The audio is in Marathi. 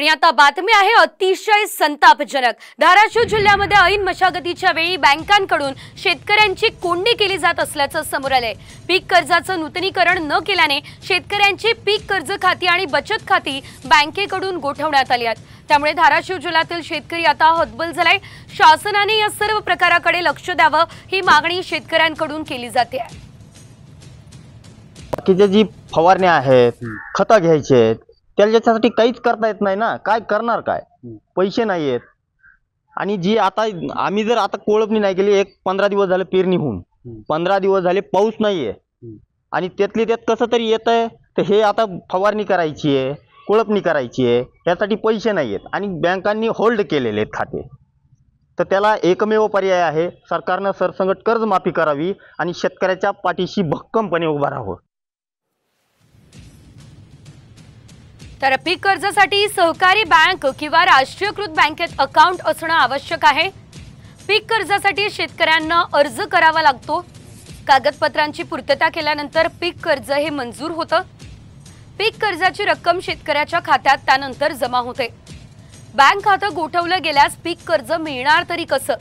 आणि आता बातमी आहे अतिशय संतापजनक। धाराशिव जिल्ह्यामध्ये ऐन मशागतीच्या वेळी बँकांकडून शेतकऱ्यांची कोंडी केली जात असल्याचं समोर आलंय। पीक कर्जाचं नूतनीकरण न केल्याने शेतकऱ्यांची पीक कर्ज खाती आणि बचत खाती बँकेकडून गोठवण्यात आली आहेत। त्यामुळे धाराशिव जिल्ह्यातील शेतकरी आता हतबल झालाय। शासनाने या सर्व प्रकाराकडे लक्ष द्यावं ही मागणी शेतकऱ्यांकडून केली जाते आहे। बाकीचे जी फवारणी आहेत, खतं घ्यायचे आहेत, त्याच्यासाठी काहीच करता येत नाही ना। काय करणार, काय पैसे नाही आहेत। आणि जी आता आम्ही जर आता कोळपणी नाही केली, 15 दिवस झाले पेरणी होऊन, 15 दिवस झाले पाऊस नाहीये आणि त्यातली त्यात कसं तरी येतंय, तर हे आता फवारणी करायची आहे, कोळपणी करायची आहे, यासाठी पैसे नाही आहेत आणि बँकांनी होल्ड केलेले आहेत खाते। तर त्याला एकमेव पर्याय आहे, सरकारनं सरसंगट कर्जमाफी करावी आणि शेतकऱ्याच्या पाठीशी भक्कमपणे उभा राहावं। तर पीक कर्जासाठी सहकारी बँक किंवा राष्ट्रीयकृत बँकेत अकाउंट असणं आवश्यक आहे। पीक कर्जासाठी शेतकऱ्यांना अर्ज करावा लागतो। कागदपत्रांची पूर्तता केल्यानंतर पीक कर्ज हे मंजूर होतं। पीक कर्जाची रक्कम शेतकऱ्याच्या खात्यात त्यानंतर जमा होते। बँक खातं गोठवलं गेल्यास पीक कर्ज मिळणार तरी कसं?